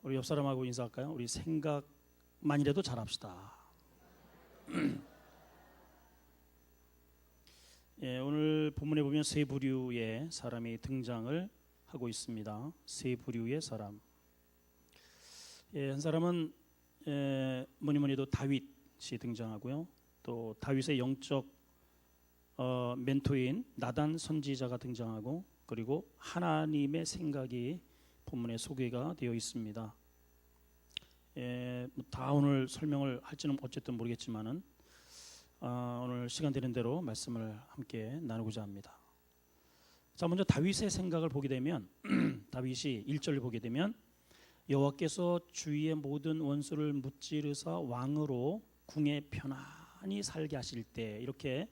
우리 옆 사람하고 인사할까요? 우리 생각만이라도 잘합시다. 예, 오늘 본문에 보면 세 부류의 사람이 등장을 하고 있습니다. 세 부류의 사람. 예, 한 사람은 뭐니 해도 다윗이 등장하고요. 또 다윗의 영적 멘토인 나단 선지자가 등장하고, 그리고 하나님의 생각이 본문에 소개가 되어 있습니다. 다 오늘 설명을 할지는 어쨌든 모르겠지만은 오늘 시간 되는 대로 말씀을 함께 나누고자 합니다. 자, 먼저 다윗의 생각을 보게 되면 다윗이 1절을 보게 되면 여호와께서 주위의 모든 원수를 무찌르사 왕으로 궁에 편안히 살게 하실 때, 이렇게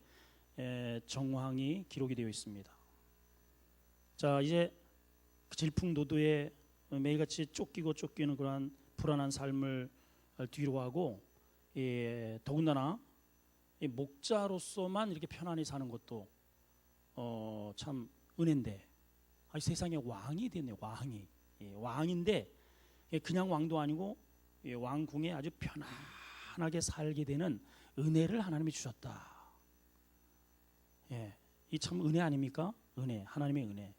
정황이 기록이 되어 있습니다. 자, 이제 질풍노도에 매일같이 쫓기는 그러한 불안한 삶을 뒤로하고, 더군다나 목자로서만 이렇게 편안히 사는 것도 참 은혜인데, 세상에 왕이 됐네요. 왕인데 그냥 왕도 아니고 왕궁에 아주 편안하게 살게 되는 은혜를 하나님이 주셨다. 이 참 은혜 아닙니까? 은혜, 하나님의 은혜.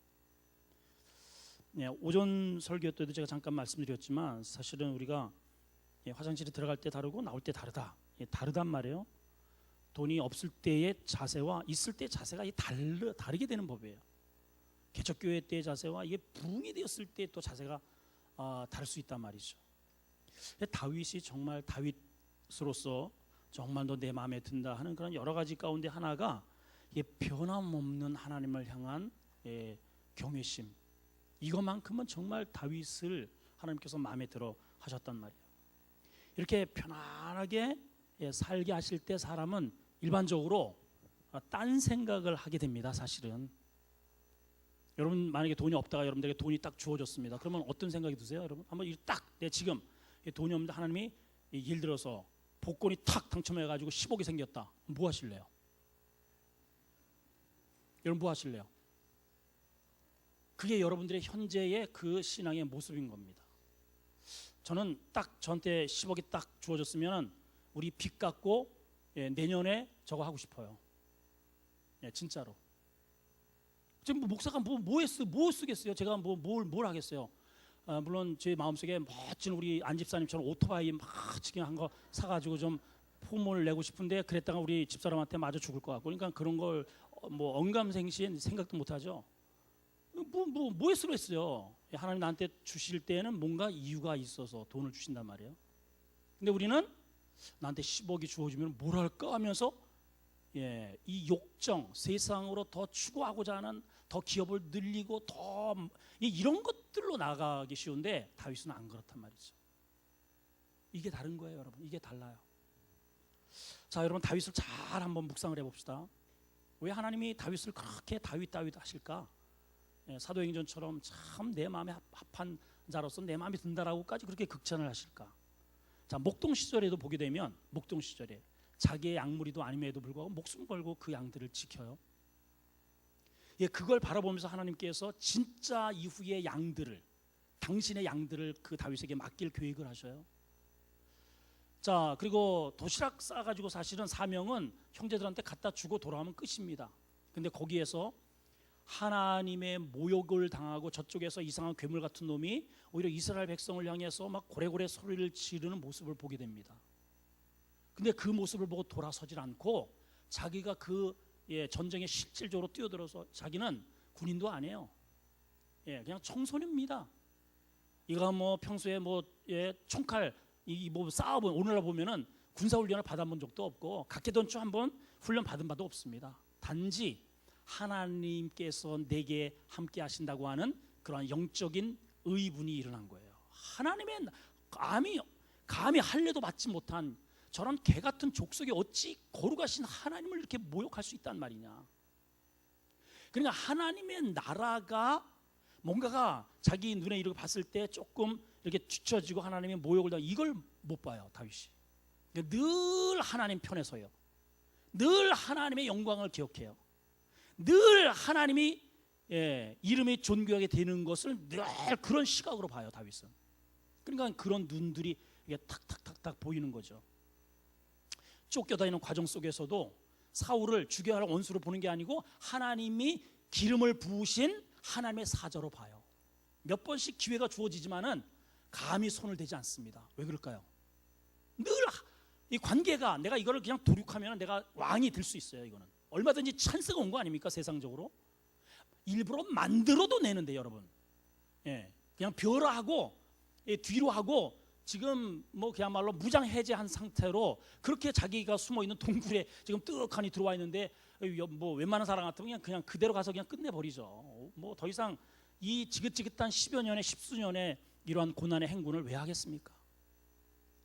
오전 설교 때도 제가 잠깐 말씀드렸지만, 사실은 우리가 화장실에 들어갈 때 다르고 나올 때 다르다. 다르단 말이에요. 돈이 없을 때의 자세와 있을 때의 자세가 다르게 되는 법이에요. 개척교회 때의 자세와 이게 부흥이 되었을 때 또 자세가 다를 수 있단 말이죠. 다윗이 정말 다윗으로서 정말 너 내 마음에 든다 하는 그런 여러 가지 가운데 하나가 변함없는 하나님을 향한 경외심, 이것만큼은 정말 다윗을 하나님께서 마음에 들어 하셨단 말이에요. 이렇게 편안하게 살게 하실 때 사람은 일반적으로 딴 생각을 하게 됩니다. 사실은 여러분, 만약에 돈이 없다가 여러분들에게 돈이 딱 주어졌습니다. 그러면 어떤 생각이 드세요? 여러분 한번 딱 내 지금 돈이 없는데 하나님이 예를 들어서 복권이 탁 당첨해가지고 10억이 생겼다. 뭐 하실래요? 여러분 뭐 하실래요? 그게 여러분들의 현재의 그 신앙의 모습인 겁니다. 저는 딱 저한테 10억이 딱 주어졌으면 우리 빚 갚고 내년에 저거 하고 싶어요. 진짜로. 지금 목사가 뭐 쓰겠어요? 제가 뭘 하겠어요? 물론 제 마음속에 멋진 우리 안 집사님처럼 오토바이 멋지게 한 거 사가지고 좀 폼을 내고 싶은데, 그랬다가 우리 집사람한테 마저 죽을 것 같고, 그러니까 그런 걸 언감생심 생각도 못 하죠. 뭐에 쓰겠어요? 하나님 나한테 주실 때는 뭔가 이유가 있어서 돈을 주신단 말이에요. 근데 우리는 나한테 10억이 주어지면 뭘 할까 하면서 이 욕정, 세상으로 더 추구하고자 하는, 더 기업을 늘리고 더 이런 것들로 나가기 쉬운데, 다윗은 안 그렇단 말이죠. 이게 다른 거예요, 여러분. 이게 달라요. 자, 여러분 다윗을 잘 한번 묵상을 해봅시다. 왜 하나님이 다윗을 그렇게 다윗 하실까? 사도행전처럼 참 내 마음에 합한 자로서 내 마음에 든다라고까지 그렇게 극찬을 하실까? 자, 목동 시절에도 보게 되면, 목동 시절에 자기의 양무리도 아님에도 불구하고 목숨 걸고 그 양들을 지켜요. 그걸 바라보면서 하나님께서 진짜 이후의 양들을, 당신의 양들을 그 다윗에게 맡길 계획을 하셔요. 자, 그리고 도시락 싸가지고 사실은 사명은 형제들한테 갖다 주고 돌아오면 끝입니다. 근데 거기에서 하나님의 모욕을 당하고 저쪽에서 이상한 괴물 같은 놈이 오히려 이스라엘 백성을 향해서 막 고래고래 소리를 지르는 모습을 보게 됩니다. 근데 그 모습을 보고 돌아서질 않고 자기가 그 전쟁에 실질적으로 뛰어들어서, 자기는 군인도 아니에요. 그냥 청소년입니다. 이거 평소에 총칼 싸워본, 오늘날 보면은 군사훈련을 받아본 적도 없고 각개던초 한번 훈련 받은 바도 없습니다. 단지 하나님께서 내게 함께 하신다고 하는 그러한 영적인 의분이 일어난 거예요. 하나님의 감히 할례도 받지 못한 저런 개 같은 족속이 어찌 거룩하신 하나님을 이렇게 모욕할 수 있단 말이냐. 그러니까 하나님의 나라가 뭔가가 자기 눈에 이렇게 봤을 때 조금 이렇게 뒤처지고 하나님의 모욕을 당하고, 이걸 못 봐요, 다윗이. 늘 하나님 편에 서요. 늘 하나님의 영광을 기억해요. 늘 하나님이 이름이 존귀하게 되는 것을 늘 그런 시각으로 봐요, 다윗은. 그러니까 그런 눈들이 이게 탁탁탁탁 보이는 거죠. 쫓겨다니는 과정 속에서도 사울을 죽여야 할 원수로 보는 게 아니고 하나님이 기름을 부으신 하나님의 사자로 봐요. 몇 번씩 기회가 주어지지만은 감히 손을 대지 않습니다. 왜 그럴까요? 늘 이 관계가 내가 이거를 그냥 도륙하면 내가 왕이 될 수 있어요. 이거는 얼마든지 찬스가 온 거 아닙니까? 세상적으로 일부러 만들어도 내는데 여러분, 그냥 벼라하고 뒤로 하고 지금 뭐 그야말로 무장 해제한 상태로 그렇게 자기가 숨어 있는 동굴에 지금 뜨악하니 들어와 있는데 뭐 웬만한 사람 같으면 그냥 그대로 가서 그냥 끝내버리죠. 뭐 더 이상 이 지긋지긋한 10여 년의 십수년의 이러한 고난의 행군을 왜 하겠습니까?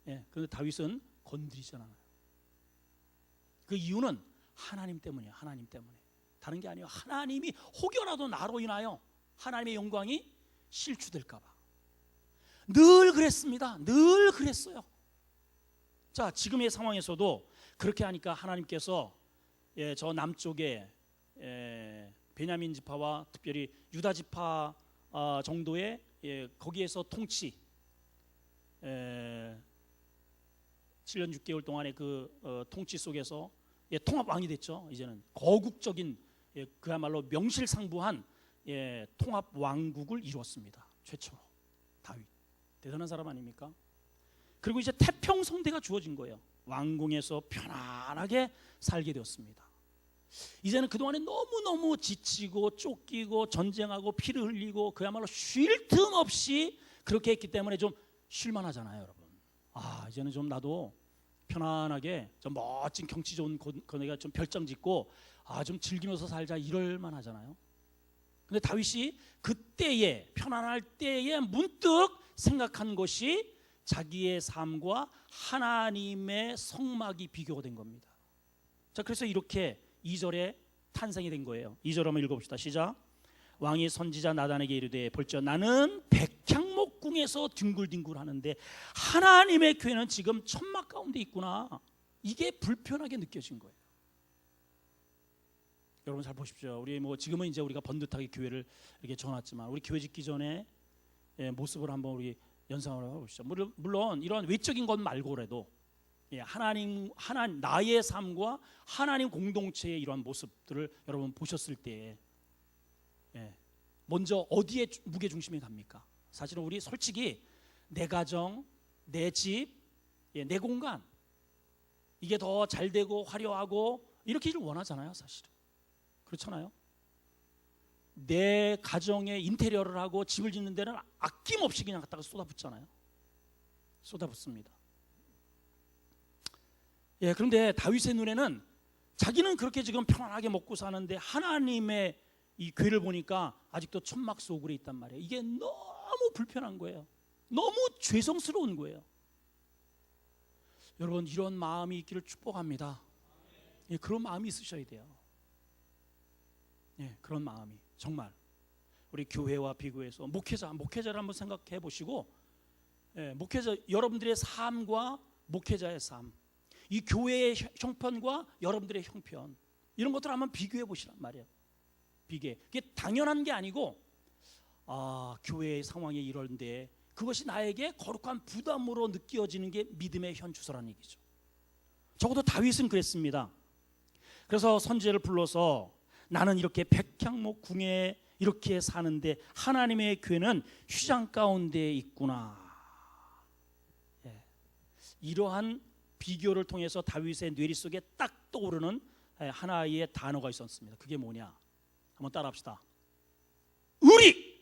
그런데 다윗은 건드리지 않아요. 그 이유는 하나님 때문이에요. 하나님 때문에. 다른 게 아니에요. 하나님이 혹여라도 나로 인하여 하나님의 영광이 실추될까 봐. 늘 그랬습니다. 늘 그랬어요. 자, 지금의 상황에서도 그렇게 하니까 하나님께서 저 남쪽에 베냐민 지파와 특별히 유다 지파 정도의 거기에서 통치 7년 6개월 동안의 그 통치 속에서 통합 왕이 됐죠. 이제는 거국적인 그야말로 명실상부한 통합 왕국을 이루었습니다. 최초로 다윗. 대단한 사람 아닙니까? 그리고 이제 태평성대가 주어진 거예요. 왕궁에서 편안하게 살게 되었습니다. 이제는 그동안에 너무너무 지치고 쫓기고 전쟁하고 피를 흘리고 그야말로 쉴 틈 없이 그렇게 했기 때문에 좀 쉴만하잖아요, 여러분. 이제는 좀 나도 편안하게 좀 멋진 경치 좋은 거기가 좀 별장 짓고 좀 즐기면서 살자 이럴만 하잖아요. 근데 다윗이 그때에 편안할 때에 문득 생각한 것이 자기의 삶과 하나님의 성막이 비교가 된 겁니다. 자, 그래서 이렇게 2절에 탄생이 된 거예요. 2절 한번 읽어봅시다. 시작. 왕이 선지자 나단에게 이르되 볼지어 나는 백향목궁에서 뒹굴뒹굴 하는데 하나님의 교회는 지금 천막 가운데 있구나. 이게 불편하게 느껴진 거예요. 여러분 잘 보십시오. 우리 뭐 지금은 이제 우리가 번듯하게 교회를 이렇게 전놨지만 우리 교회 짓기 전에 모습을 한번 우리 연상을 해보시죠. 물론 이런 외적인 것 말고라도 하나님 나의 삶과 하나님 공동체의 이러한 모습들을 여러분 보셨을 때 먼저 어디에 무게 중심이 갑니까? 사실은 우리 솔직히 내 가정, 내 집, 내 공간 이게 더 잘 되고 화려하고 이렇게를 원하잖아요, 사실은. 그렇잖아요. 내 가정의 인테리어를 하고 집을 짓는 데는 아낌없이 그냥 갖다가 쏟아붓잖아요. 쏟아붓습니다. 그런데 다윗의 눈에는 자기는 그렇게 지금 편안하게 먹고 사는데 하나님의 이 괴를 보니까 아직도 천막 속으로 있단 말이에요. 이게 너무 불편한 거예요. 너무 죄성스러운 거예요. 여러분 이런 마음이 있기를 축복합니다. 그런 마음이 있으셔야 돼요. 그런 마음이 정말 우리 교회와 비교해서 목회자를 한번 생각해 보시고 목회자 여러분들의 삶과 목회자의 삶, 이 교회의 형편과 여러분들의 형편 이런 것들을 한번 비교해 보시란 말이에요. 이게 당연한 게 아니고 교회의 상황이 이런데 그것이 나에게 거룩한 부담으로 느껴지는 게 믿음의 현주소라는 얘기죠. 적어도 다윗은 그랬습니다. 그래서 선지자를 불러서 나는 이렇게 백향목 궁에 이렇게 사는데 하나님의 교회는 휘장 가운데 있구나. 이러한 비교를 통해서 다윗의 뇌리 속에 딱 떠오르는 하나의 단어가 있었습니다. 그게 뭐냐? 한번 따라합시다. 의리.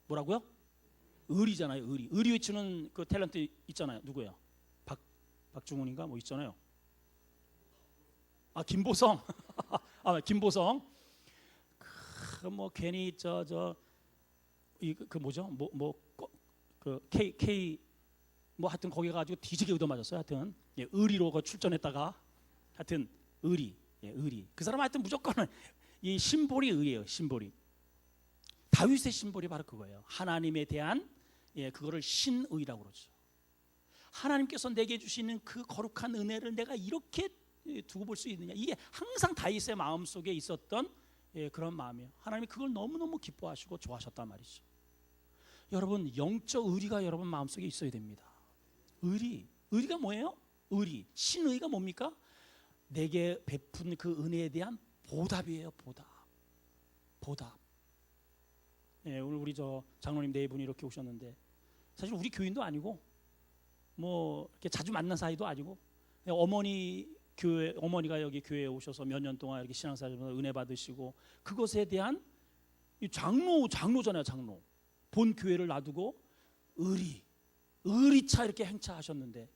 뭐라고요? 의리잖아요. 의리 외치는 그 탤런트 있잖아요. 누구예요? 박중훈인가 뭐 있잖아요. 김보성. 김보성. 뭐 괜히 그 뭐죠? 그 K 뭐 하여튼 거기 가지고 뒤지게 얻어맞았어요. 하여튼 의리로 출전했다가 하여튼 의리. 그 사람 하여튼 무조건 이 심볼이 의예요. 심볼이. 다윗의 심볼이 바로 그거예요. 하나님에 대한 그거를 신의라고 그러죠. 하나님께서 내게 주시는 그 거룩한 은혜를 내가 이렇게 두고 볼 수 있느냐. 이게 항상 다윗의 마음속에 있었던 그런 마음이에요. 하나님이 그걸 너무너무 기뻐하시고 좋아하셨단 말이죠. 여러분 영적 의리가 여러분 마음속에 있어야 됩니다. 의리가 뭐예요? 신의가 뭡니까? 내게 베푼 그 은혜에 대한 보답이에요. 보답. 예, 오늘 우리 저 장로님 네 분이 이렇게 오셨는데 사실 우리 교인도 아니고 뭐 이렇게 자주 만난 사이도 아니고 어머니가 여기 교회에 오셔서 몇 년 동안 이렇게 신앙생활에서 은혜 받으시고 그것에 대한 이 장로잖아요. 장로 본 교회를 놔두고 의리차 이렇게 행차하셨는데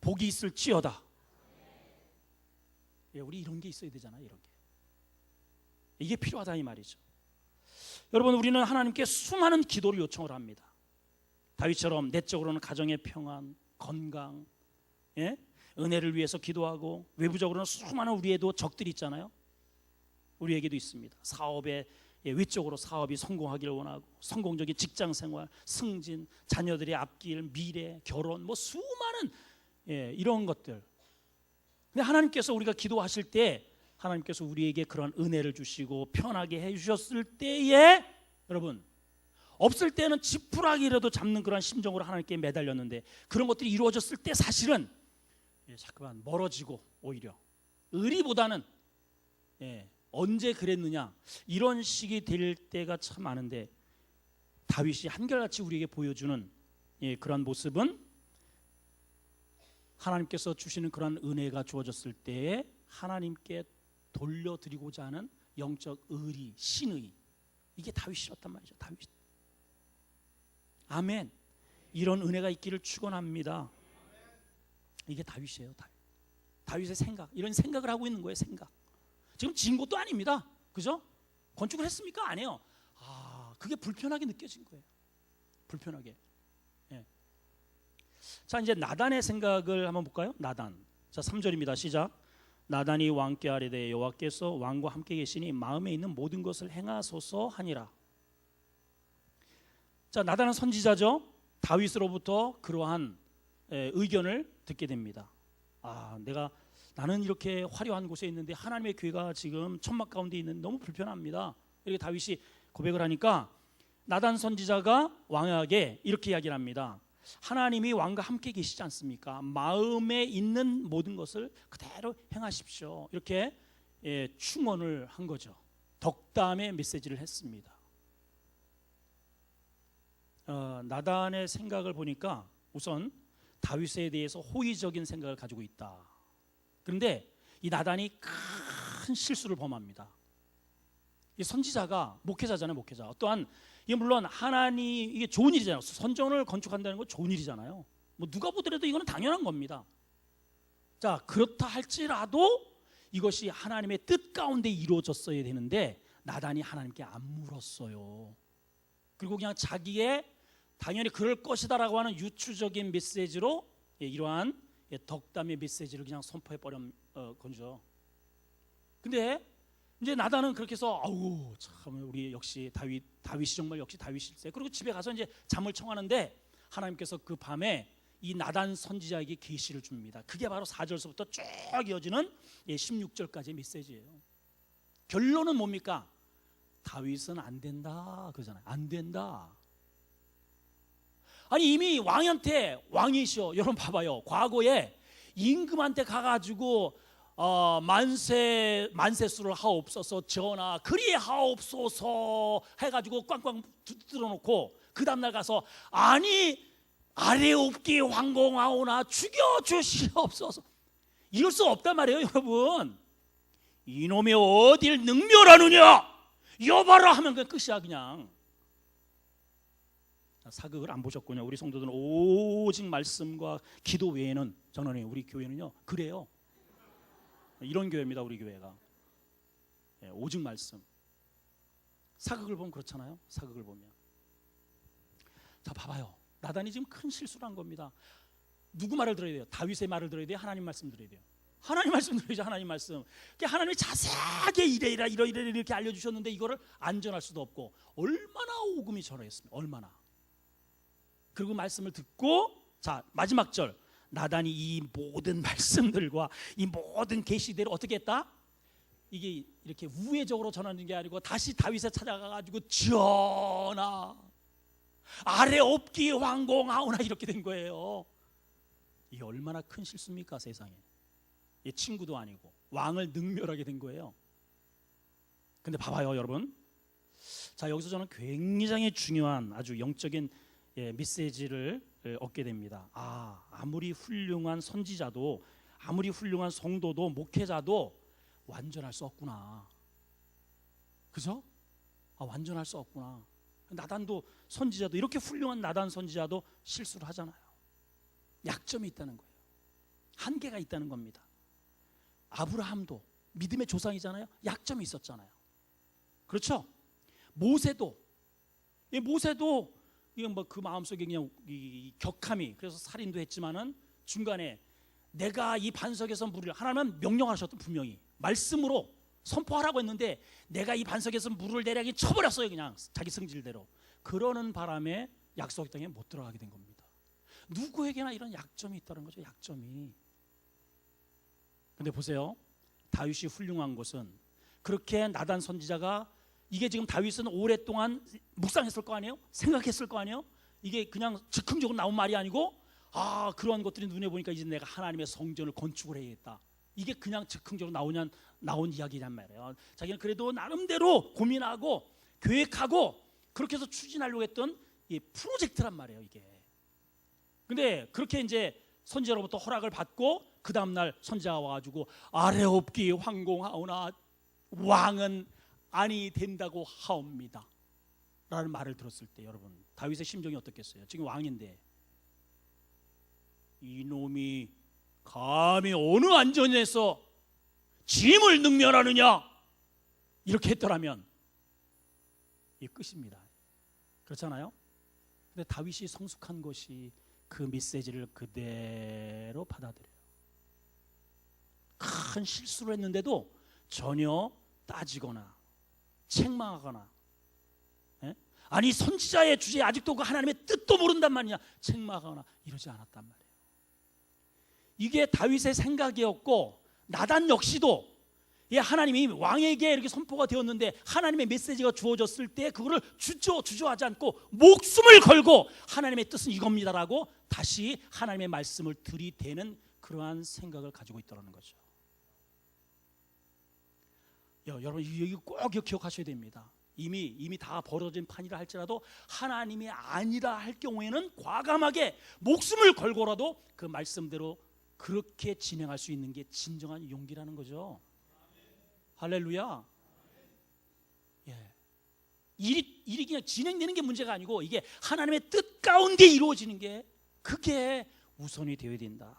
복이 있을지어다. 예, 우리 이런 게 있어야 되잖아요. 이런 게 이게 필요하다 이 말이죠. 여러분 우리는 하나님께 수많은 기도를 요청을 합니다. 다윗처럼 내적으로는 가정의 평안, 건강, 예? 은혜를 위해서 기도하고 외부적으로는 수많은 우리에도 적들이 있잖아요. 우리에게도 있습니다. 외적으로 사업이 성공하기를 원하고 성공적인 직장생활, 승진, 자녀들의 앞길, 미래, 결혼 뭐 수많은 이런 것들. 근데 하나님께서 우리가 기도하실 때 하나님께서 우리에게 그런 은혜를 주시고 편하게 해주셨을 때에 여러분 없을 때는 지푸라기라도 잡는 그런 심정으로 하나님께 매달렸는데 그런 것들이 이루어졌을 때 사실은 자꾸만 멀어지고 오히려 의리보다는 언제 그랬느냐 이런 식이 될 때가 참 많은데 다윗이 한결같이 우리에게 보여주는 그런 모습은 하나님께서 주시는 그런 은혜가 주어졌을 때에 하나님께 돌려드리고자 하는 영적 의리, 신의 이게 다윗이었단 말이죠. 다윗. 아멘. 이런 은혜가 있기를 축원합니다. 이게 다윗이에요. 다윗의 생각. 이런 생각을 하고 있는 거예요. 생각. 지금 지은 것도 아닙니다. 그죠? 건축을 했습니까? 안 해요. 그게 불편하게 느껴진 거예요. 불편하게. 자, 이제 나단의 생각을 한번 볼까요? 나단. 자, 3절입니다. 시작. 나단이 왕께 아뢰되 여호와께서 왕과 함께 계시니 마음에 있는 모든 것을 행하소서 하니라. 자, 나단은 선지자죠. 다윗으로부터 그러한 의견을 듣게 됩니다. 나는 이렇게 화려한 곳에 있는데 하나님의 교회가 지금 천막 가운데 있는 너무 불편합니다. 이렇게 다윗이 고백을 하니까 나단 선지자가 왕에게 이렇게 이야기를 합니다. 하나님이 왕과 함께 계시지 않습니까? 마음에 있는 모든 것을 그대로 행하십시오. 이렇게 충언을 한 거죠. 덕담의 메시지를 했습니다. 나단의 생각을 보니까 우선 다윗에 대해서 호의적인 생각을 가지고 있다. 그런데 이 나단이 큰 실수를 범합니다. 이 선지자가 목회자잖아요. 목회자. 또한 이게 물론 이게 좋은 일이잖아요. 선전을 건축한다는 건 좋은 일이잖아요. 뭐 누가 보더라도 이거는 당연한 겁니다. 자, 그렇다 할지라도 이것이 하나님의 뜻 가운데 이루어졌어야 되는데 나단이 하나님께 안 물었어요. 그리고 그냥 자기의 당연히 그럴 것이다라고 하는 유추적인 메시지로 이러한 덕담의 메시지를 그냥 선포해 버린 거죠. 근데 이제 나단은 그렇게 해서 참 우리 역시 다윗이 정말 역시 다윗일세. 그리고 집에 가서 이제 잠을 청하는데 하나님께서 그 밤에 이 나단 선지자에게 계시를 줍니다. 그게 바로 4절서부터 쭉 이어지는 16절까지의 메시지예요. 결론은 뭡니까? 다윗은 안 된다 그러잖아요. 안 된다. 아니 이미 왕이시오. 여러분 봐봐요. 과거에 임금한테 가가지고 만세수를 하옵소서 전하 그리하옵소서 해가지고 꽝꽝 뚫어놓고 그 다음날 가서 아래옵기 황공하오나 죽여주시옵소서 이럴 수 없단 말이에요. 여러분 이놈이 어딜 능멸하느냐 여봐라 하면 그냥 끝이야. 그냥 사극을 안 보셨군요. 우리 성도들은 오직 말씀과 기도 외에는 장로님 우리 교회는요 그래요. 이런 교회입니다. 우리 교회가 오직 말씀. 사극을 보면 그렇잖아요. 사극을 보면 자 봐봐요. 나단이 지금 큰 실수를 한 겁니다. 누구 말을 들어야 돼요? 다윗의 말을 들어야 돼요? 하나님 말씀 들어야 돼요? 하나님 말씀 들어야죠. 하나님 말씀. 하나님이 자세하게 이래 이렇게 알려주셨는데 이거를 안전할 수도 없고 얼마나 오금이 저러했습니까? 얼마나. 그리고 말씀을 듣고 자 마지막 절 나단이 이 모든 말씀들과 이 모든 계시대로 어떻게 했다? 이게 이렇게 우회적으로 전하는 게 아니고 다시 다윗에 찾아가가지고 전하 아래 없기 황공하오나 이렇게 된 거예요. 이게 얼마나 큰 실수입니까 세상에. 이 친구도 아니고 왕을 능멸하게 된 거예요. 근데 봐봐요 여러분. 자, 여기서 저는 굉장히 중요한 아주 영적인 메시지를 얻게 됩니다. 아무리 훌륭한 선지자도, 아무리 훌륭한 성도도, 목회자도 완전할 수 없구나. 그죠? 완전할 수 없구나. 나단도, 선지자도, 이렇게 훌륭한 나단 선지자도 실수를 하잖아요. 약점이 있다는 거예요. 한계가 있다는 겁니다. 아브라함도 믿음의 조상이잖아요. 약점이 있었잖아요. 그렇죠? 모세도 이건 뭐 그 마음속에 그냥 이 격함이, 그래서 살인도 했지만은 중간에 내가 이 반석에서 물을, 하나님은 명령하셨던, 분명히 말씀으로 선포하라고 했는데 내가 이 반석에서 물을 내려게 쳐버렸어요. 그냥 자기 성질대로. 그러는 바람에 약속 땅에 못 들어가게 된 겁니다. 누구에게나 이런 약점이 있다는 거죠. 약점이. 근데 보세요, 다윗이 훌륭한 것은, 그렇게 나단 선지자가, 이게 지금 다윗은 오랫동안 묵상했을 거 아니에요? 생각했을 거 아니에요? 이게 그냥 즉흥적으로 나온 말이 아니고, 그러한 것들이 눈에 보니까 이제 내가 하나님의 성전을 건축을 해야겠다, 이게 그냥 즉흥적으로 나온 이야기란 말이에요. 자기는 그래도 나름대로 고민하고 계획하고 그렇게 해서 추진하려고 했던 이 프로젝트란 말이에요 이게. 근데 그렇게 이제 선지자로부터 허락을 받고 그 다음날 선지자가 와가지고 아래 없기 황공하오나 왕은 아니 된다고 하옵니다 라는 말을 들었을 때, 여러분 다윗의 심정이 어떻겠어요? 지금 왕인데 이놈이 감히 어느 안전에서 짐을 능멸하느냐, 이렇게 했더라면 이 끝입니다. 그렇잖아요? 근데 다윗이 성숙한 것이 그 메시지를 그대로 받아들여요. 큰 실수를 했는데도 전혀 따지거나 책망하거나, 아니 선지자의 주제에 아직도 그 하나님의 뜻도 모른단 말이냐, 책망하거나 이러지 않았단 말이에요. 이게 다윗의 생각이었고, 나단 역시도 하나님이 왕에게 이렇게 선포가 되었는데 하나님의 메시지가 주어졌을 때 그거를 주저하지 않고 목숨을 걸고 하나님의 뜻은 이겁니다라고 다시 하나님의 말씀을 들이대는 그러한 생각을 가지고 있다는 거죠. 여러분 이거 꼭 기억하셔야 됩니다. 이미 다 벌어진 판이라 할지라도 하나님이 아니라 할 경우에는 과감하게 목숨을 걸고라도 그 말씀대로 그렇게 진행할 수 있는 게 진정한 용기라는 거죠. 할렐루야. 일이 그냥 진행되는 게 문제가 아니고 이게 하나님의 뜻 가운데 이루어지는 게, 그게 우선이 되어야 된다.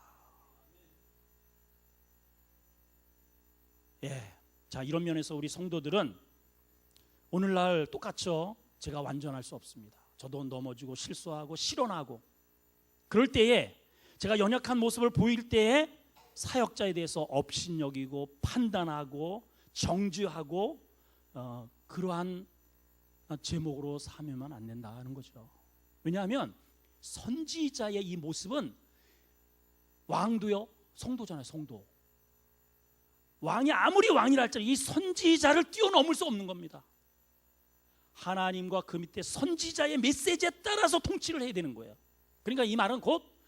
자, 이런 면에서 우리 성도들은 오늘날 똑같죠. 제가 완전할 수 없습니다. 저도 넘어지고 실수하고 실언하고, 그럴 때에 제가 연약한 모습을 보일 때에 사역자에 대해서 업신여기고 판단하고 정죄하고 그러한 제목으로 삼으면 안 된다는 거죠. 왜냐하면 선지자의 이 모습은, 왕도요 성도잖아요. 성도. 왕이 아무리 왕이라 할지라도 이 선지자를 뛰어넘을 수 없는 겁니다. 하나님과 그 밑에 선지자의 메시지에 따라서 통치를 해야 되는 거예요. 그러니까 이 말은 곧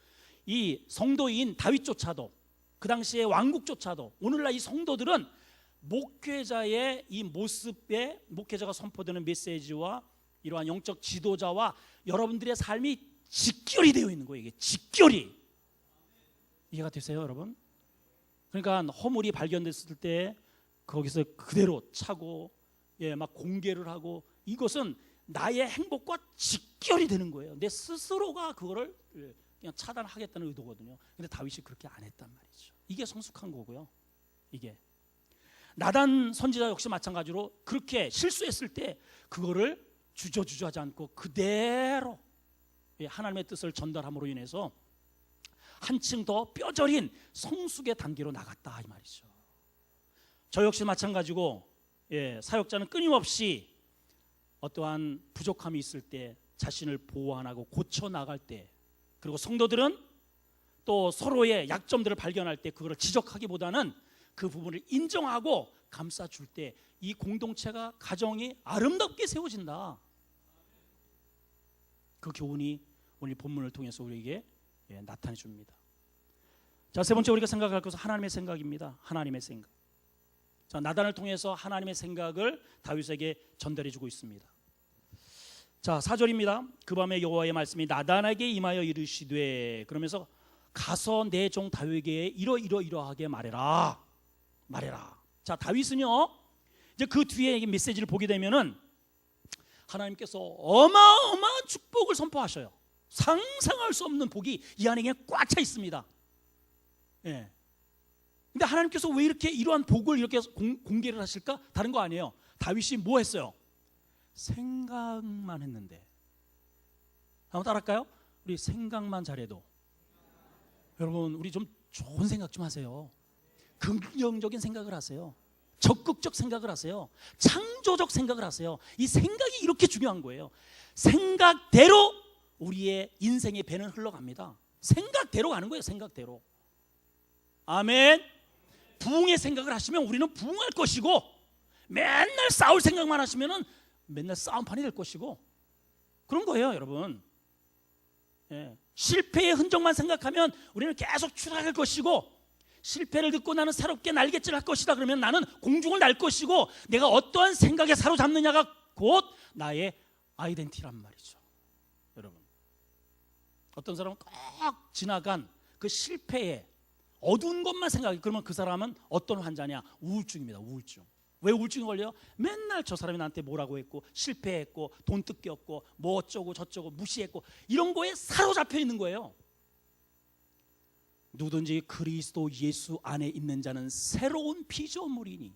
이 성도인 다윗조차도, 그 당시의 왕국조차도, 오늘날 이 성도들은 목회자의 이 모습에, 목회자가 선포되는 메시지와 이러한 영적 지도자와 여러분들의 삶이 직결이 되어 있는 거예요. 이게 직결이. 이해가 되세요 여러분? 그러니까 허물이 발견됐을 때 거기서 그대로 차고 막 공개를 하고, 이것은 나의 행복과 직결이 되는 거예요. 내 스스로가 그거를 그냥 차단하겠다는 의도거든요. 근데 다윗이 그렇게 안 했단 말이죠. 이게 성숙한 거고요. 이게 나단 선지자 역시 마찬가지로 그렇게 실수했을 때 그거를 주저하지 않고 그대로 하나님의 뜻을 전달함으로 인해서 한층 더 뼈저린 성숙의 단계로 나갔다 이 말이죠. 저 역시 마찬가지고 사역자는 끊임없이 어떠한 부족함이 있을 때 자신을 보완하고 고쳐 나갈 때, 그리고 성도들은 또 서로의 약점들을 발견할 때 그거를 지적하기보다는 그 부분을 인정하고 감싸줄 때 이 공동체가, 가정이 아름답게 세워진다. 그 교훈이 오늘 본문을 통해서 우리에게 나타내 줍니다. 자, 세 번째 우리가 생각할 것은 하나님의 생각입니다. 하나님의 생각. 자, 나단을 통해서 하나님의 생각을 다윗에게 전달해 주고 있습니다. 자, 4절입니다. 그 밤에 여호와의 말씀이 나단에게 임하여 이르시되, 그러면서 가서 내 종 다윗에게 이러하게 말해라. 자, 다윗은요, 이제 그 뒤에 메시지를 보게 되면은 하나님께서 어마어마한 축복을 선포하셔요. 상상할 수 없는 복이 이 안에 꽉 차 있습니다. 예. 근데 하나님께서 왜 이렇게 이러한 복을 이렇게 공개를 하실까? 다른 거 아니에요. 다윗이 뭐 했어요? 생각만 했는데. 한번 따라할까요? 우리 생각만 잘해도. 여러분, 우리 좀 좋은 생각 좀 하세요. 긍정적인 생각을 하세요. 적극적 생각을 하세요. 창조적 생각을 하세요. 이 생각이 이렇게 중요한 거예요. 생각대로 우리의 인생의 배는 흘러갑니다. 생각대로 가는 거예요. 생각대로. 아멘. 부흥의 생각을 하시면 우리는 부흥할 것이고, 맨날 싸울 생각만 하시면 맨날 싸움판이 될 것이고, 그런 거예요, 여러분. 예. 실패의 흔적만 생각하면 우리는 계속 추락할 것이고, 실패를 듣고 나는 새롭게 날갯질할 것이다 그러면 나는 공중을 날 것이고, 내가 어떠한 생각에 사로잡느냐가 곧 나의 아이덴티티란 말이죠. 여러분, 어떤 사람은 꼭 지나간 그 실패에 어두운 것만 생각해. 그러면 그 사람은 어떤 환자냐? 우울증입니다. 우울증. 왜 우울증이 걸려요? 맨날 저 사람이 나한테 뭐라고 했고, 실패했고, 돈 뜯겼고, 뭐 어쩌고 저쩌고 무시했고, 이런 거에 사로잡혀 있는 거예요. 누구든지 그리스도 예수 안에 있는 자는 새로운 피조물이니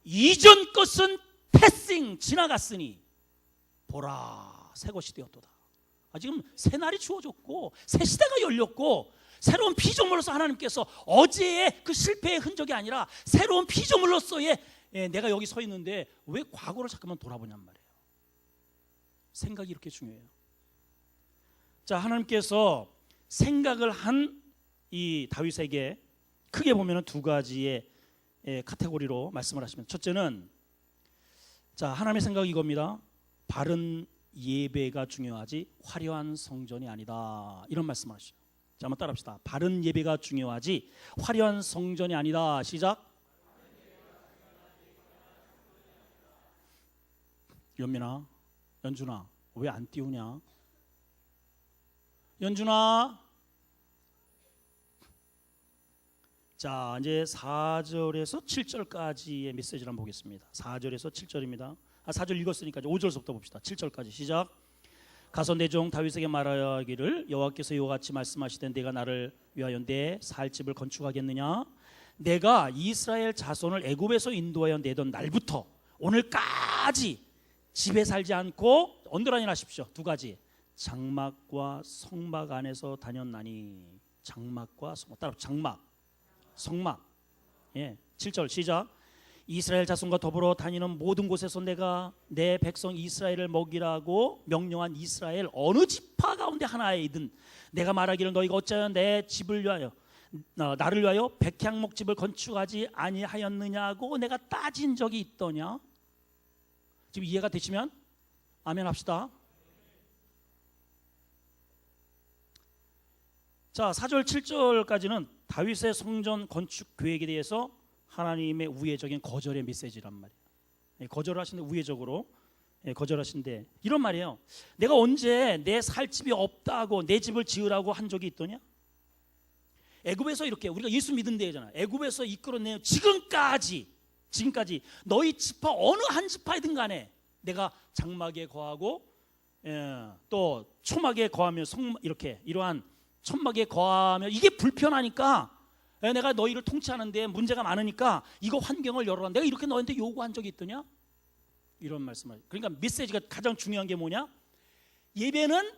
이전 것은 패싱 지나갔으니 보라 새 것이 되었도다. 지금 새 날이 주어졌고 새 시대가 열렸고, 새로운 피조물로서 하나님께서 어제의 그 실패의 흔적이 아니라 새로운 피조물로서의 내가 여기 서 있는데 왜 과거를 잠깐만 돌아보냔 말이에요. 생각이 이렇게 중요해요. 자, 하나님께서 생각을 한 이 다윗에게 크게 보면은 두 가지의 카테고리로 말씀을 하시면, 첫째는, 자, 하나님의 생각이 이겁니다. 바른 예배가 중요하지 화려한 성전이 아니다, 이런 말씀을 하시죠. 자, 한번 따라합시다. 바른 예배가 중요하지 화려한 성전이 아니다. 시작. 연민아, 연준아, 왜 안 띄우냐? 연준아. 자, 이제 4절에서 7절까지의 메시지를 한번 보겠습니다. 4절에서 7절입니다. 4절 읽었으니까 이제 5절부터 봅시다. 7절까지 시작. 가서 내 종 다윗에게 말하기를 여호와께서 이와 같이 말씀하시되 내가 나를 위하여 내 살 집을 건축하겠느냐? 내가 이스라엘 자손을 애굽에서 인도하여 내던 날부터 오늘까지 집에 살지 않고 언더라인 하십시오. 두 가지. 장막과 성막 안에서 다녔나니. 장막과 성막. 따라 장막, 성막. 예, 7절 시작. 이스라엘 자손과 더불어 다니는 모든 곳에서 내가 내 백성 이스라엘을 먹이라고 명령한 이스라엘 어느 지파 가운데 하나이든 내가 말하기를 너희가 어찌하여 내 집을 위하여 나를 위하여 백향목집을 건축하지 아니하였느냐고 내가 따진 적이 있더냐? 지금 이해가 되시면 아멘 합시다. 자, 4절 7절까지는 다윗의 성전 건축 계획에 대해서 하나님의 우회적인 거절의 메시지란 말이에요. 거절을 하시는데 우회적으로 거절하신데 이런 말이에요. 내가 언제 내 살 집이 없다고 내 집을 지으라고 한 적이 있더냐? 애굽에서 이렇게 우리가 예수 믿은 데잖아. 애굽에서 이끌어내요. 지금까지 너희 지파 어느 한 지파이든 간에 내가 장막에 거하고 또 초막에 거하며 이렇게 이러한 천막에 거하며 이게 불편하니까 내가 너희를 통치하는데 문제가 많으니까 이거 환경을 열어라. 내가 이렇게 너한테 요구한 적이 있더냐? 이런 말씀을. 그러니까 메시지가 가장 중요한 게 뭐냐? 예배는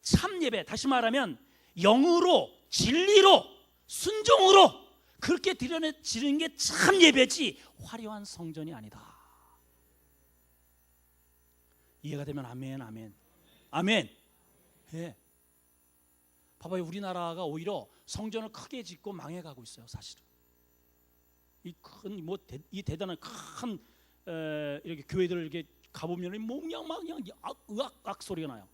참 예배, 다시 말하면 영으로 진리로 순종으로 그렇게 드리는 게 참 예배지 화려한 성전이 아니다. 이해가 되면 아멘, 아멘, 아멘. 예. 봐봐요, 우리나라가 오히려 성전을 크게 짓고 망해가고 있어요, 사실은. 이 대단한 큰 이렇게 교회들 이렇게 가보면 몽양망양 악 소리가 나요.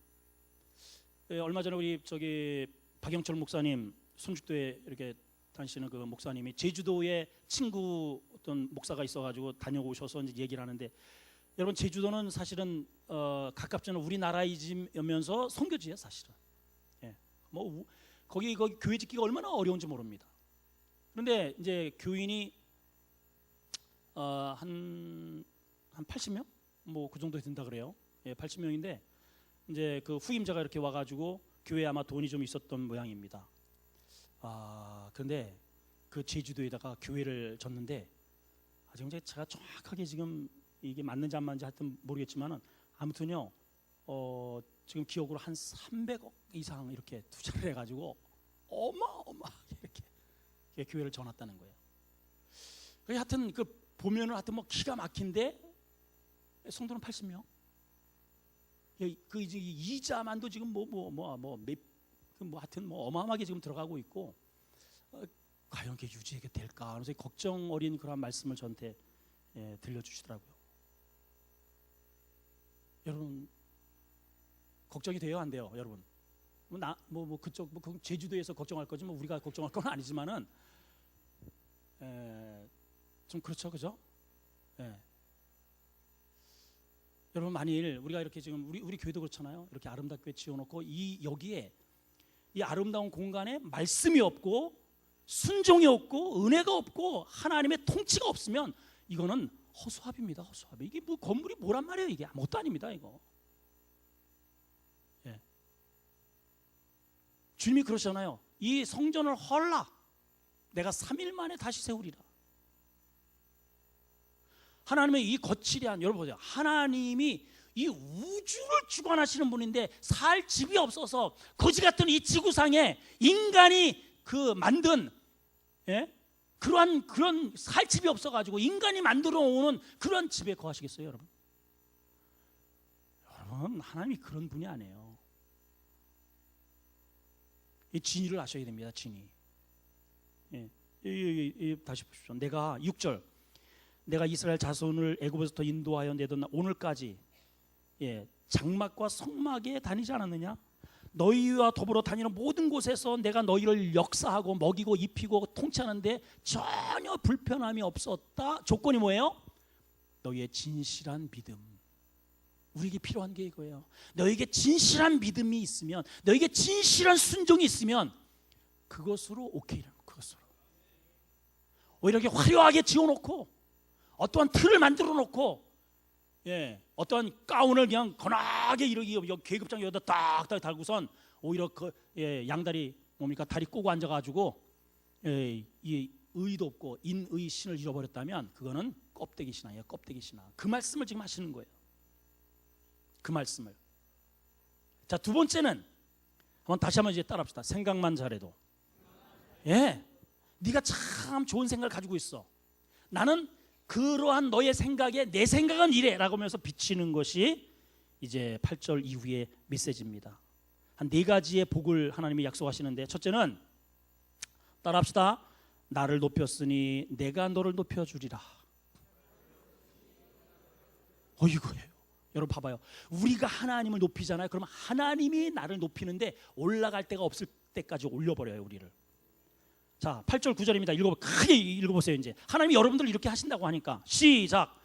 얼마 전에 우리 저기 박영철 목사님 순죽도에 이렇게 다니시는 그 목사님이 제주도에 친구 어떤 목사가 있어가지고 다녀오셔서 이제 얘기를 하는데, 여러분 제주도는 사실은 가깝지는 우리나라이면서 선교지예요 사실은. 예. 뭐 거기 교회 짓기가 얼마나 어려운지 모릅니다. 그런데 이제 교인이 한 80명 뭐 그 정도 된다 그래요. 예, 80명인데 이제 그 후임자가 이렇게 와가지고 교회에 아마 돈이 좀 있었던 모양입니다. 그런데 그 제주도에다가 교회를 졌는데, 지금 제가 정확하게 지금 이게 맞는지 안 맞는지 하여튼 모르겠지만은 아무튼요, 지금 기억으로 한 300억 이상 이렇게 투자를 해가지고 어마어마하게 이렇게 교회를 져놨다는 거예요. 하여튼 그 보면은 하여튼 뭐 기가 막힌데 성도는 80명. 그 이제 이자만도 지금 하여튼 뭐 어마어마하게 지금 들어가고 있고, 과연 이게 유지하게 될까? 그래서 걱정 어린 그런 말씀을 저한테 들려주시더라고요. 여러분 걱정이 돼요, 안 돼요, 여러분? 그쪽 제주도에서 걱정할 거지 뭐 우리가 걱정할 건 아니지만은 좀 그렇죠, 그죠? 여러분 만일 우리가 이렇게 지금 우리 교회도 그렇잖아요. 이렇게 아름답게 지어놓고 여기에 이 아름다운 공간에 말씀이 없고 순종이 없고 은혜가 없고 하나님의 통치가 없으면 이거는 허수아비입니다. 허수아비. 이게 뭐 건물이 뭐란 말이에요. 이게 아무것도 아닙니다. 이거. 예. 주님이 그러시잖아요. 이 성전을 헐라. 내가 3일 만에 다시 세우리라. 하나님의 이 거칠이한, 여러분 보세요. 하나님이 이 우주를 주관하시는 분인데 살 집이 없어서 거지 같은 이 지구상에 인간이 만든 그런 살 집이 없어가지고 인간이 만들어 오는 그런 집에 거하시겠어요, 여러분? 여러분 하나님이 그런 분이 아니에요. 이 진리를 아셔야 됩니다. 진리. 다시 보십시오. 내가 6절, 내가 이스라엘 자손을 애굽에서부터 인도하여 내던 오늘까지 장막과 성막에 다니지 않았느냐? 너희와 더불어 다니는 모든 곳에서 내가 너희를 역사하고 먹이고 입히고 통치하는데 전혀 불편함이 없었다. 조건이 뭐예요? 너희의 진실한 믿음. 우리에게 필요한 게 이거예요. 너희에게 진실한 믿음이 있으면, 너희에게 진실한 순종이 있으면 그것으로 오케이라는, 그것으로. 오히려 이렇게 화려하게 지어놓고 어떠한 틀을 만들어 놓고 어떠한 가운을 그냥 건하게 이렇게 계급장 여기다 딱딱 달고선 오히려 양다리 뭡니까 다리 꼬고 앉아가지고 이 의도 없고 인의 신을 잃어버렸다면 그거는 껍데기 신앙이에요. 껍데기 신앙. 그 말씀을 지금 하시는 거예요. 그 말씀을. 자, 두 번째는 다시 한번 이제 따라합시다. 생각만 잘해도. 네가 참 좋은 생각을 가지고 있어. 나는 그러한 너의 생각에 내 생각은 이래 라고 하면서 비치는 것이 이제 8절 이후의 메시지입니다. 한 4가지의 복을 하나님이 약속하시는데, 첫째는 따라합시다. 나를 높였으니 내가 너를 높여주리라. 이거예요. 여러분 봐봐요. 우리가 하나님을 높이잖아요. 그러면 하나님이 나를 높이는데 올라갈 데가 없을 때까지 올려버려요, 우리를. 자, 8절 9절입니다. 크게 읽어보세요. 이제 하나님이 여러분들 이렇게 하신다고 하니까 시작.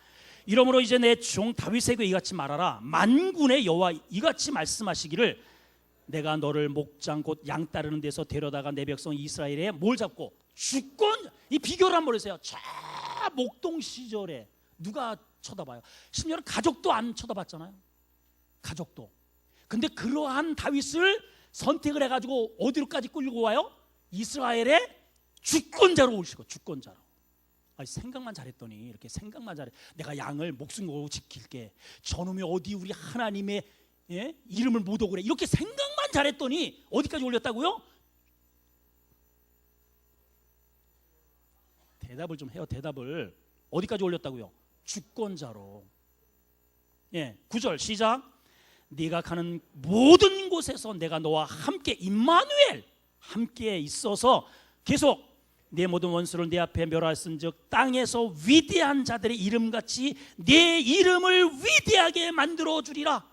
이러므로 이제 내 종 다윗에게 이같이 말하라. 만군의 여호와 이같이 말씀하시기를 내가 너를 목장 곧 양 따르는 데서 데려다가 내 백성 이스라엘에 뭘 잡고 주권. 이 비교를 한번 해보세요. 저 목동 시절에 누가 쳐다봐요? 심지어는 가족도 안 쳐다봤잖아요. 가족도. 근데 그러한 다윗을 선택을 해가지고 어디로까지 끌고 와요? 이스라엘의 주권자로 오시고, 주권자로. 생각만 잘했더니, 이렇게 생각만 잘해. 내가 양을 목숨 걸고 지킬게. 저놈이 어디 우리 하나님의 이름을 못 오그래. 이렇게 생각만 잘했더니 어디까지 올렸다고요? 대답을 좀 해요. 대답을. 어디까지 올렸다고요? 주권자로. 9절 시작. 네가 가는 모든 곳에서 내가 너와 함께, 임마누엘 함께 있어서 계속 내 모든 원수를 내 앞에 멸하였은즉 땅에서 위대한 자들의 이름같이 내 이름을 위대하게 만들어 주리라.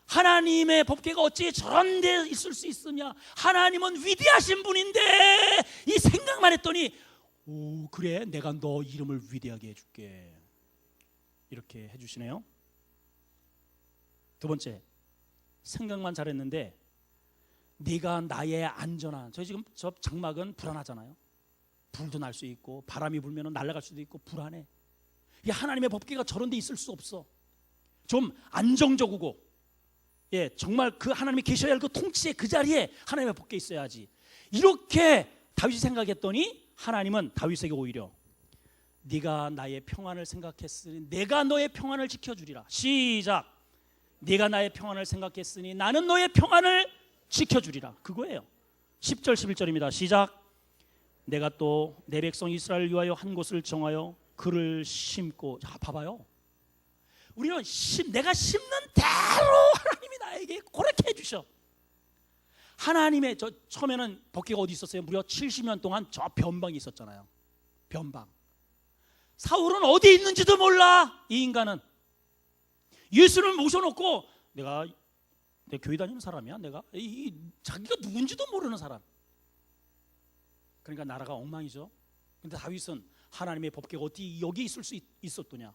하나님의 법궤가 어찌 저런 데 있을 수 있으냐, 하나님은 위대하신 분인데, 이 생각만 했더니 오 그래 내가 너 이름을 위대하게 해줄게, 이렇게 해주시네요. 두 번째, 생각만 잘했는데 네가 나의 안전한, 저희 지금 저 장막은 불안하잖아요. 불도 날 수 있고 바람이 불면 날아갈 수도 있고 불안해. 이 하나님의 법궤가 저런 데 있을 수 없어. 좀 안정적이고, 예, 정말 그 하나님이 계셔야 할 그 통치의 그 자리에 하나님의 법궤 있어야지. 이렇게 다윗이 생각했더니 하나님은 다윗에게 오히려 네가 나의 평안을 생각했으니 내가 너의 평안을 지켜주리라. 시작. 네가 나의 평안을 생각했으니 나는 너의 평안을 지켜주리라. 그거예요. 10절 11절입니다. 시작. 내가 또 내 백성 이스라엘을 위하여 한 곳을 정하여 그를 심고. 자, 봐봐요. 우리는 내가 심는 대로 하나님이 나에게 그렇게 해주셔. 하나님의 저 처음에는 법궤가 어디 있었어요? 무려 70년 동안 저 변방에 있었잖아요. 변방. 사울은 어디 있는지도 몰라. 이 인간은 예수를 모셔놓고 내가 교회 다니는 사람이야. 내가 자기가 누군지도 모르는 사람. 그러니까 나라가 엉망이죠. 근데 다윗은 하나님의 법궤가 어디 여기 있을 수 있었더냐.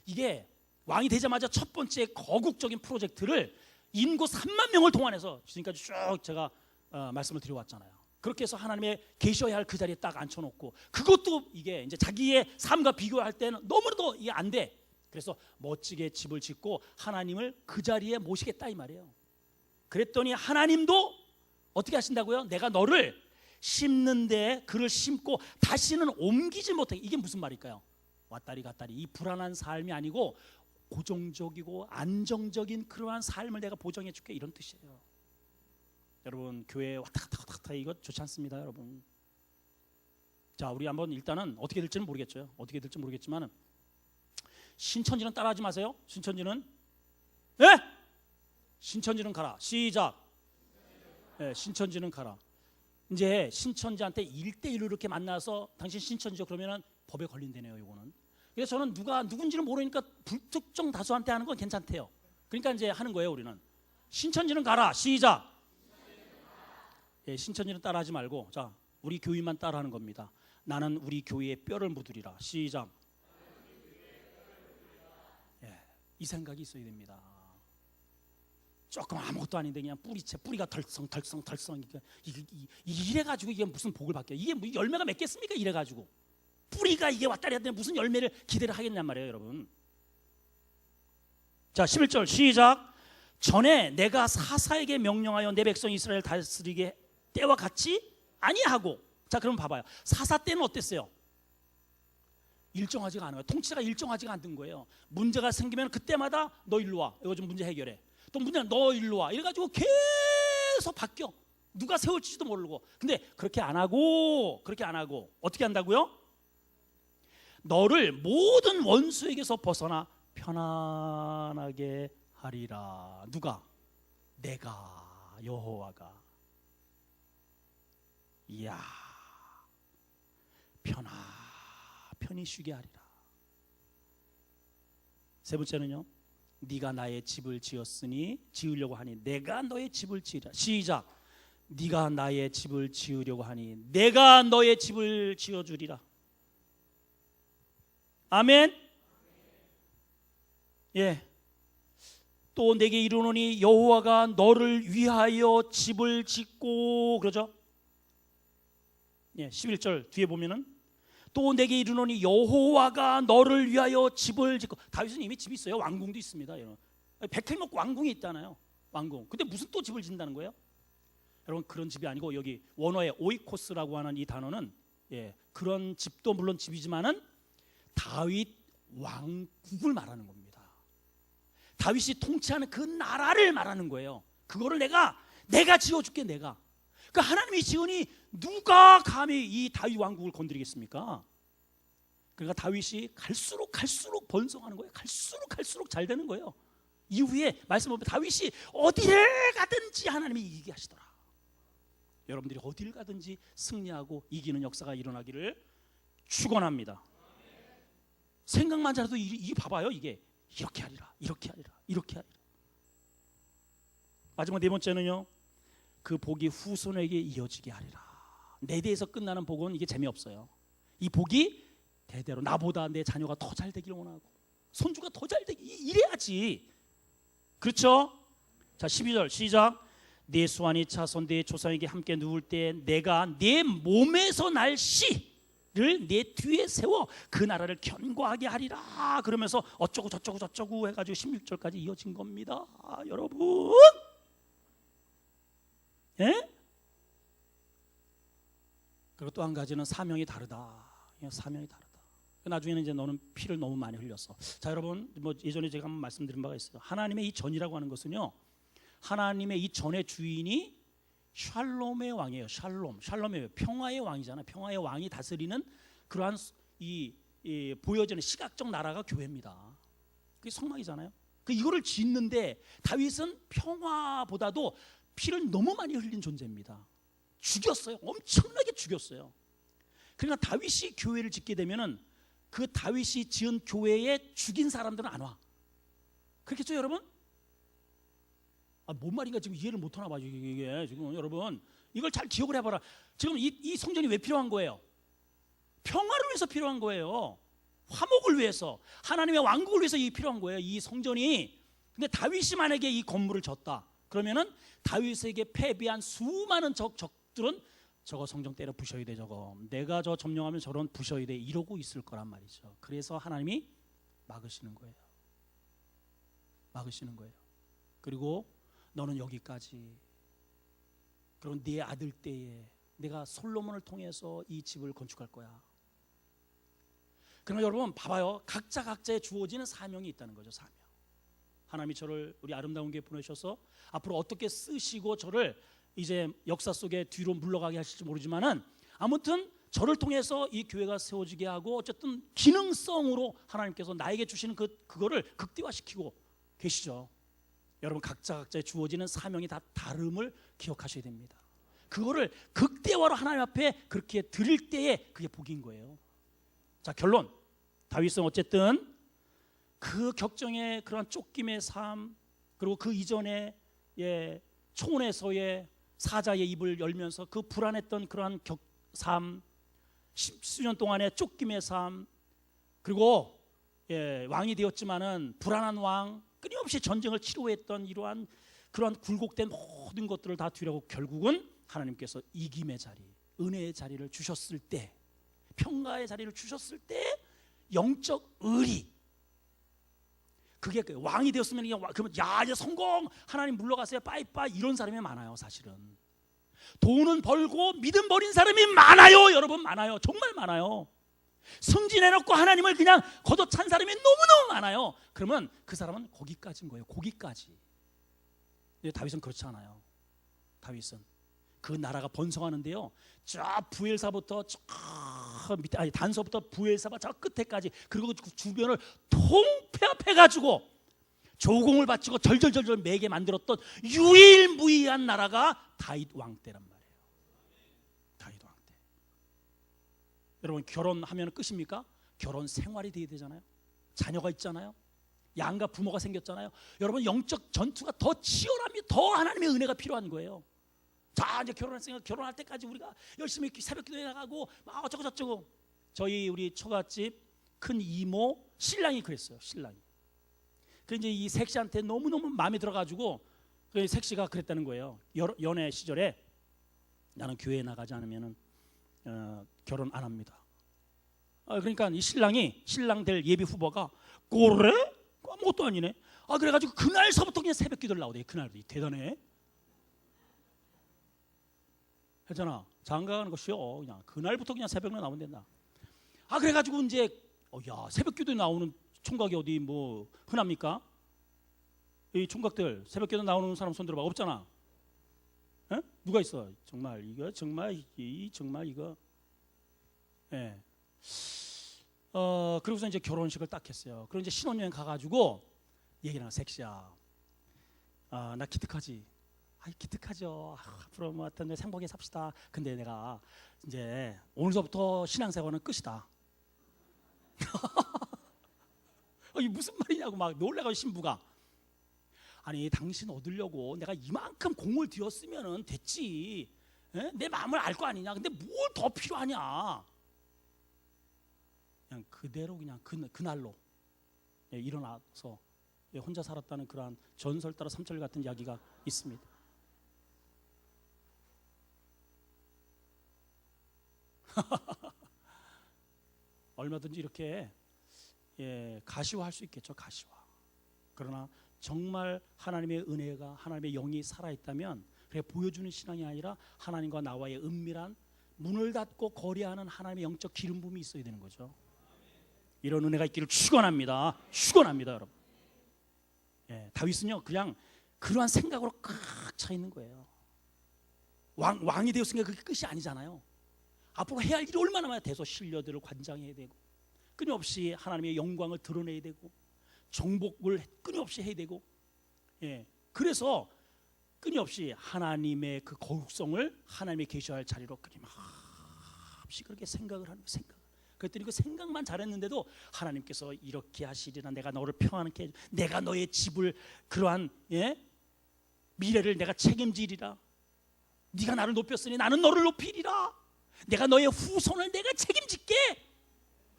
이게 왕이 되자마자 첫 번째 거국적인 프로젝트를 인구 3만 명을 동원해서 지금까지 쭉 제가 말씀을 드려왔잖아요. 그렇게 해서 하나님의 계셔야 할 그 자리에 딱 앉혀놓고, 그것도 이게 이제 자기의 삶과 비교할 때는 너무나도 이게 안 돼. 그래서 멋지게 집을 짓고 하나님을 그 자리에 모시겠다 이 말이에요. 그랬더니 하나님도 어떻게 하신다고요? 내가 너를 심는데 그를 심고 다시는 옮기지 못해. 이게 무슨 말일까요? 왔다리 갔다리 이 불안한 삶이 아니고 고정적이고 안정적인 그러한 삶을 내가 보장해 줄게, 이런 뜻이에요. 여러분, 교회 왔다 갔다 이거 좋지 않습니다, 여러분. 자, 우리 한번 일단은 어떻게 될지는 모르겠죠. 어떻게 될지 모르겠지만 신천지는 따라하지 마세요. 신천지는 신천지는 가라. 시작. 신천지는 가라. 이제 신천지한테 1대1로 이렇게 만나서 당신 신천지죠 그러면은 법에 걸린다네요, 이거는. 그래서 저는 누군지는 모르니까 불특정 다수한테 하는 건 괜찮대요. 그러니까 이제 하는 거예요, 우리는. 신천지는 가라. 시작. 예, 신천지는 따라하지 말고, 자, 우리 교회만 따라하는 겁니다. 나는 우리 교회의 뼈를 묻으리라. 시작. 예, 이 생각이 있어야 됩니다. 조금 아무것도 아닌데 그냥 뿌리가 덜성 이래가지고 이게 무슨 복을 받게? 이게 뭐 열매가 맺겠습니까? 이래가지고 뿌리가 이게 왔다리 갔다리 무슨 열매를 기대를 하겠냔 말이에요, 여러분. 자, 11절 시작. 전에 내가 사사에게 명령하여 내 백성 이스라엘 다스리게 때와 같이 아니하고. 자, 그럼 봐봐요. 사사 때는 어땠어요? 일정하지가 않아요. 통치가 일정하지가 않던 거예요. 문제가 생기면 그때마다 너 일로 와, 이거 좀 문제 해결해. 또 문제는 너 일로 와, 이래가지고 계속 바뀌어. 누가 세울지도 모르고. 근데 그렇게 안 하고 어떻게 한다고요? 너를 모든 원수에게서 벗어나 편안하게 하리라. 누가? 내가 여호와가. 이야, 편히 쉬게 하리라. 세 번째는요, 네가 나의 집을 지으려고 하니 내가 너의 집을 지으리라. 시작. 네가 나의 집을 지으려고 하니 내가 너의 집을 지어주리라. 아멘. 예. 또 내게 이르노니 여호와가 너를 위하여 집을 짓고, 그러죠? 예, 11절 뒤에 보면은 또 내게 이르노니 여호와가 너를 위하여 집을 짓고. 다윗은 이미 집이 있어요. 왕궁도 있습니다. 백행목 왕궁이 있잖아요. 왕궁. 근데 무슨 또 집을 짓는다는 거예요? 여러분, 그런 집이 아니고 여기 원어의 오이코스라고 하는 이 단어는, 예, 그런 집도 물론 집이지만은 다윗 왕국을 말하는 겁니다. 다윗이 통치하는 그 나라를 말하는 거예요. 그거를 내가 지어줄게. 내가. 그러니까 하나님이 지으니 누가 감히 이 다윗 왕국을 건드리겠습니까? 그러니까 다윗이 갈수록 번성하는 거예요. 갈수록 잘 되는 거예요. 이후에 말씀 보면 다윗이 어디를 가든지 하나님이 이기게 하시더라. 여러분들이 어디를 가든지 승리하고 이기는 역사가 일어나기를 축원합니다. 생각만 잘해도 이게 봐봐요. 이게 이렇게 하리라. 마지막 네 번째는요, 그 복이 후손에게 이어지게 하리라. 내 대에서 끝나는 복은 이게 재미없어요. 이 복이 대대로 나보다 내 자녀가 더 잘 되기를 원하고 손주가 더 잘 되기, 이래야지. 그렇죠? 자, 12절 시작. 내 수완이 차손 내 조상에게 함께 누울 때 내가 내 몸에서 날 씨를 내 뒤에 세워 그 나라를 견고하게 하리라. 그러면서 어쩌고 저쩌고 저쩌고 해가지고 16절까지 이어진 겁니다. 여러분, 예? 그리고 또 한 가지는 사명이 다르다. 사명이 다르다. 나중에는 이제 너는 피를 너무 많이 흘렸어. 자, 여러분, 뭐 예전에 제가 한번 말씀드린 바가 있어요. 하나님의 이 전이라고 하는 것은요, 하나님의 이 전의 주인이 샬롬의 왕이에요. 샬롬의 평화의 왕이잖아요. 평화의 왕이 다스리는 그러한 이 보여지는 시각적 나라가 교회입니다. 그게 성막이잖아요. 이거를 짓는데 다윗은 평화보다도 피를 너무 많이 흘린 존재입니다. 죽였어요. 엄청나게 죽였어요. 그러니까 다윗이 교회를 짓게 되면은 그 다윗이 지은 교회에 죽인 사람들은 안 와. 그렇겠죠, 여러분? 뭔 말인가 지금 이해를 못 하나 봐요. 이게 지금 여러분, 이걸 잘 기억을 해봐라. 지금 이 성전이 왜 필요한 거예요? 평화를 위해서 필요한 거예요. 화목을 위해서, 하나님의 왕국을 위해서 이 필요한 거예요, 이 성전이. 근데 다윗이 만약에 이 건물을 졌다 그러면은 다윗에게 패배한 수많은 적들은 저거 성전 때려 부셔야 돼, 저거 내가 저 점령하면 저런 부셔야 돼, 이러고 있을 거란 말이죠. 그래서 하나님이 막으시는 거예요. 막으시는 거예요. 그리고 너는 여기까지, 그럼 네 아들 때에 내가 솔로몬을 통해서 이 집을 건축할 거야. 그러면 여러분 봐봐요. 각자의 주어지는 사명이 있다는 거죠. 사명. 하나님이 저를 우리 아름다운 교회 보내셔서 앞으로 어떻게 쓰시고 저를 이제 역사 속에 뒤로 물러가게 하실지 모르지만은 아무튼 저를 통해서 이 교회가 세워지게 하고 어쨌든 기능성으로 하나님께서 나에게 주시는 그거를 극대화시키고 계시죠. 여러분 각자의 주어지는 사명이 다 다름을 기억하셔야 됩니다. 그거를 극대화로 하나님 앞에 그렇게 드릴 때에 그게 복인 거예요. 자, 결론. 다윗은 어쨌든 그 격정의 그런 쫓김의 삶, 그리고 그 이전에 초원에서의 사자의 입을 열면서 그 불안했던 그러한 삶, 십수년 동안의 쫓김의 삶, 그리고 왕이 되었지만은 불안한 왕, 끊임없이 전쟁을 치루했던 이러한 그러한 굴곡된 모든 것들을 다 뒤로하고 결국은 하나님께서 이김의 자리, 은혜의 자리를 주셨을 때, 평가의 자리를 주셨을 때 영적 의리, 그게 왕이 되었으면 그러면 야 이제 성공, 하나님 물러가세요, 빠이빠이, 이런 사람이 많아요. 사실은 돈은 벌고 믿음 버린 사람이 많아요. 여러분, 많아요. 정말 많아요. 승진해놓고 하나님을 그냥 걷어찬 사람이 너무너무 많아요. 그러면 그 사람은 거기까지인 거예요. 거기까지. 근데 다윗은 그렇지 않아요. 다윗은 그 나라가 번성하는데요, 저 부엘사부터 저 밑에, 아니 단서부터 부엘사바 저 끝에까지, 그리고 그 주변을 통폐합해가지고 조공을 바치고 절절절절 매게 만들었던 유일무이한 나라가 다윗 왕 때란 말이에요. 다윗 왕 때. 여러분, 결혼하면 끝입니까? 결혼 생활이 돼야 되잖아요. 자녀가 있잖아요. 양가 부모가 생겼잖아요. 여러분, 영적 전투가 더 치열합니다. 더 하나님의 은혜가 필요한 거예요. 자, 이제 결혼했으니까 결혼할 때까지 우리가 열심히 새벽기도에 나가고 막 어쩌고 저쩌고. 우리 처갓집 큰 이모 신랑이 그랬어요. 신랑이. 그 이제 이 색시한테 너무너무 마음에 들어가지고 그 색시가 그랬다는 거예요. 연애 시절에 나는 교회에 나가지 않으면은 결혼 안 합니다. 그러니까 이 신랑 될 예비 후보가 그래? 아무것도 아니네. 그래가지고 그날서부터 그냥 새벽기도를 나오대. 그날부터. 대단해. 했잖아. 장가가는 거 쉬워. 그냥 그날부터 그냥 새벽에 나오면 된다. 그래가지고 이제 야, 새벽기도에 나오는 총각이 어디 뭐 흔합니까? 이 총각들 새벽기도 나오는 사람 손 들어봐. 없잖아. 에? 누가 있어? 정말 이거 정말 이거. 예. 그러고서 이제 결혼식을 딱 했어요. 그리고 이제 신혼여행 가가지고 얘기를 하나. 색시야, 나 기특하지. 기특하죠. 앞으로 뭐 어떤 행복하게 삽시다. 근데 내가 이제 오늘서부터 신앙생활은 끝이다. 이게 무슨 말이냐고 막 놀래가지고 신부가. 아니 당신 얻으려고 내가 이만큼 공을 들였으면 됐지. 에? 내 마음을 알 거 아니냐. 근데 뭘 더 필요하냐. 그냥 그대로 그냥 그날로 일어나서 혼자 살았다는 그러한 전설 따라 삼절 같은 이야기가 있습니다. 얼마든지 이렇게 가시화할 수 있겠죠. 가시화. 그러나 정말 하나님의 은혜가, 하나님의 영이 살아있다면 그래 보여주는 신앙이 아니라 하나님과 나와의 은밀한 문을 닫고 거래하는 하나님의 영적 기름 부음이 있어야 되는 거죠. 이런 은혜가 있기를 축원합니다. 축원합니다, 여러분. 다윗은요 그냥 그러한 생각으로 꽉 차 있는 거예요. 왕이 되었으니까 그게 끝이 아니잖아요. 앞으로 해야 할 일이 얼마나 많아요. 대소 신료들을 관장해야 되고, 끊임없이 하나님의 영광을 드러내야 되고, 정복을 끊임없이 해야 되고, 그래서 끊임없이 하나님의 그 거룩성을 하나님의 계셔야 할 자리로 끊임없이 그렇게 생각을 하는 생각. 그랬더니 그 생각만 잘했는데도 하나님께서 이렇게 하시리라, 내가 너를 평안케, 내가 너의 집을 그러한 미래를 내가 책임지리라, 네가 나를 높였으니 나는 너를 높이리라, 내가 너의 후손을 내가 책임질게.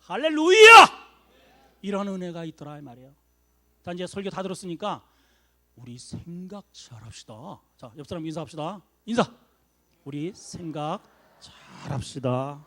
할렐루야. 이런 은혜가 있더라 이 말이에요. 자, 이제 설교 다 들었으니까 우리 생각 잘합시다. 자, 옆 사람 인사합시다. 인사. 우리 생각 잘합시다.